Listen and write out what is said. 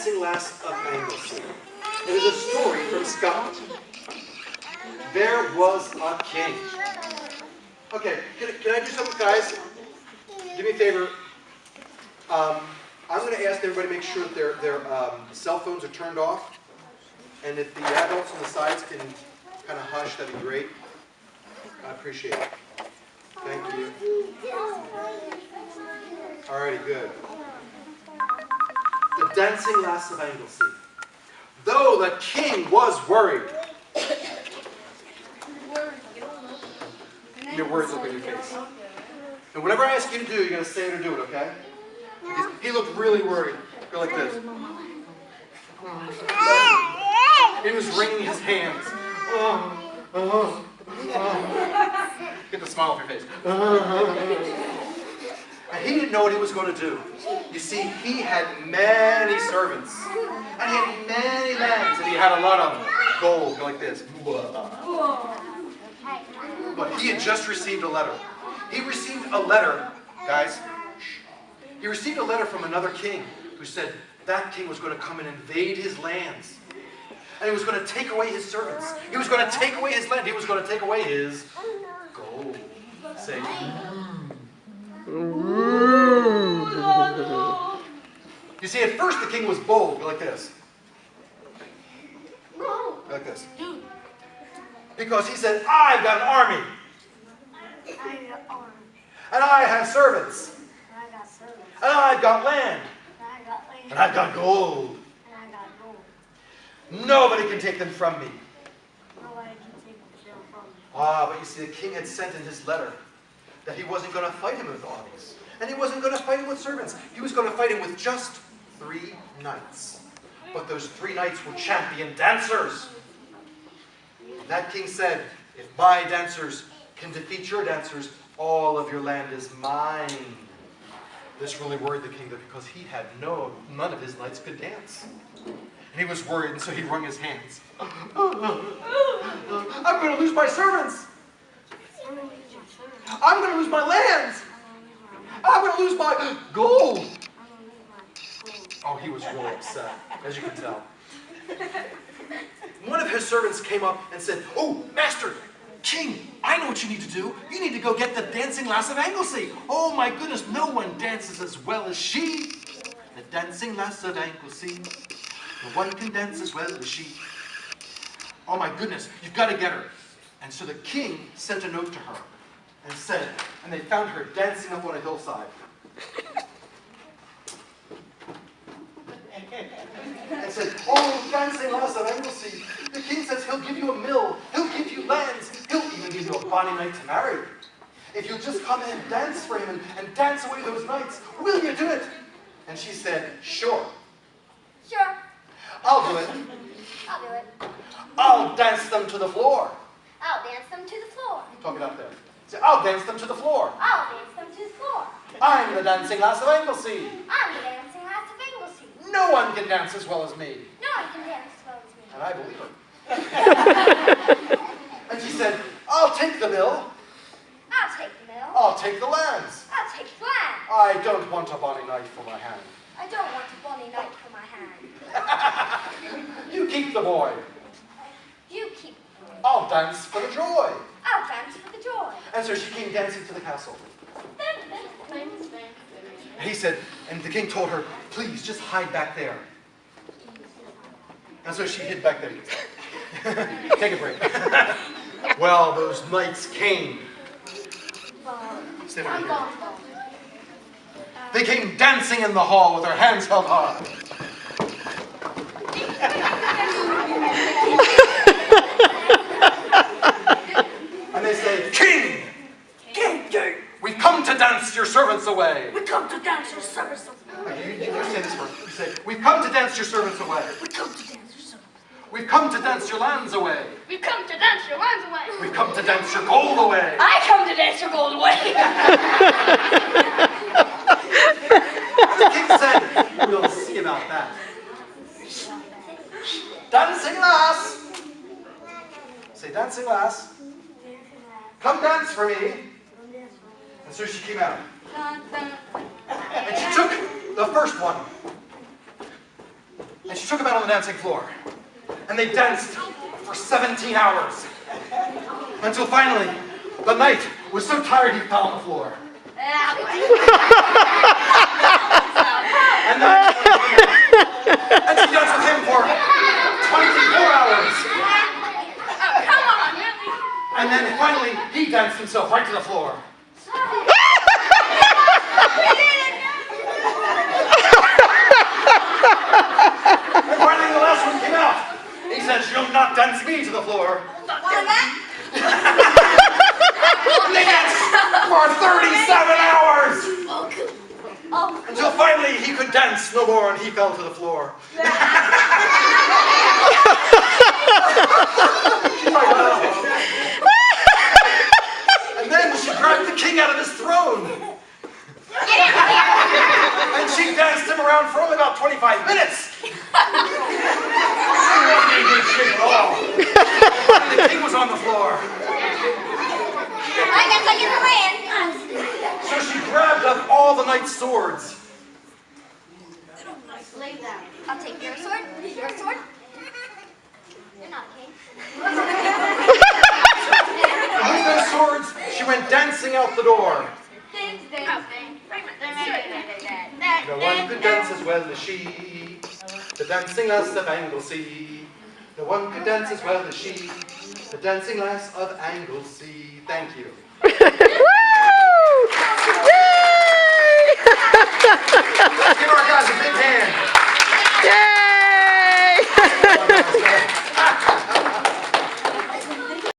Dancing Lass of Anglesey. It is a story from Scotland. There was a king. Okay, can I do something, guys? Do me a favor. I'm going to ask everybody to make sure that their cell phones are turned off. And if the adults on the sides can kind of hush, that'd be great. I appreciate it. Thank you. Alrighty, good. The Dancing Lass of Anglesey. Though the king was worried. Your words look on your face. And whatever I ask you to do, you're going to say it or do it, okay? Because he looked really worried. Go like this. He was wringing his hands. Get the smile off your face. And he didn't know what he was going to do. You see, he had many servants. And he had many lands. And he had a lot of gold. Go like this. But he had just received a letter. He received a letter, guys. He received a letter from another king who said that king was going to come and invade his lands. And he was going to take away his servants. He was going to take away his land. He was going to take away his gold. Say, you see, at first the king was bold, like this. Like this. Because he said, I've got an army. And I have servants. And I've got land. And I've got gold. Nobody can take them from me. But you see, the king had sent in his letter that he wasn't going to fight him with armies. And he wasn't going to fight him with servants. He was going to fight him with just 3 knights. But those 3 knights were champion dancers. And that king said, if my dancers can defeat your dancers, all of your land is mine. This really worried the king because he had none of his knights could dance. And he was worried, and so he wrung his hands. I'm going to lose my servants. I'm going to lose my lands. I'm going to lose my gold. Oh, he was really upset, as you can tell. One of his servants came up and said, oh, Master, King, I know what you need to do. You need to go get the Dancing Lass of Anglesey. Oh my goodness, no one dances as well as she. The Dancing Lass of Anglesey. No one can dance as well as she. Oh my goodness, you've got to get her. And so the king sent a note to her and said, and they found her dancing up on a hillside. And said, oh, Dancing Lass of Anglesey, the king says he'll give you a mill, he'll give you lands, he'll even give you a bonny knight to marry. If you'll just come and dance for him and dance away those nights, will you do it? And she said, sure. Sure. I'll do it. I'll do it. I'll dance them to the floor. I'll dance them to the floor. Talk it up there. Say, I'll dance them to the floor. I'll dance them to the floor. I'm the Dancing Lass of Anglesey. I'm the Dancing Lass of Anglesey. No one can dance as well as me. No one can dance as well as me. And I believe her. And she said, I'll take the mill. I'll take the mill. I'll take the lands. I'll take the land. I don't want a bonny knight for my hand. I don't want a bonny knight for my hand. You keep the boy. You keep the boy. I'll dance for the joy. I'll dance for the joy. And so she came dancing to the castle. And he said, and the king told her, please, just hide back there. And so she hid back there. Take a break. Well, those knights came. Stay right here. They came dancing in the hall with their hands held high. And they say, King! King! We've come to dance your servants away. We come to dance your servants away. You say this word. You say, we've come to dance your servants away. We come to dance your servants. We've come to dance your lands away. We've come to dance your lands away. We've come to dance your gold away. I come to dance your gold away. The king said, we'll see about that. Dancing Lass. Say, Dancing Lass. Come dance for me. And so she came out. And she took the first one. And she took him out on the dancing floor. And they danced for 17 hours. Until finally, the knight was so tired he fell on the floor. And then and she danced with him for 24 hours. Come on, really? And then finally, he danced himself right to the floor. And finally, the last one came out. He said, "She'll not dance me to the floor." And they danced for 37 hours. Until finally, he could dance no more, and he fell to the floor. And then she grabbed the king out of his throne. And she danced him around for only about 25 minutes. He wasn't in good shape at all. And the king was on the floor. I guess I get the man. So she grabbed up all the knight's swords. Lay down. I'll take your sword. Your sword. You're not a king. And with those swords, she went dancing out the door. No one could dance as well as she, the dancing lass of Anglesey. No one could dance as well as she, the dancing lass of Anglesey. Thank you. Let's give our guys a big hand. Yay!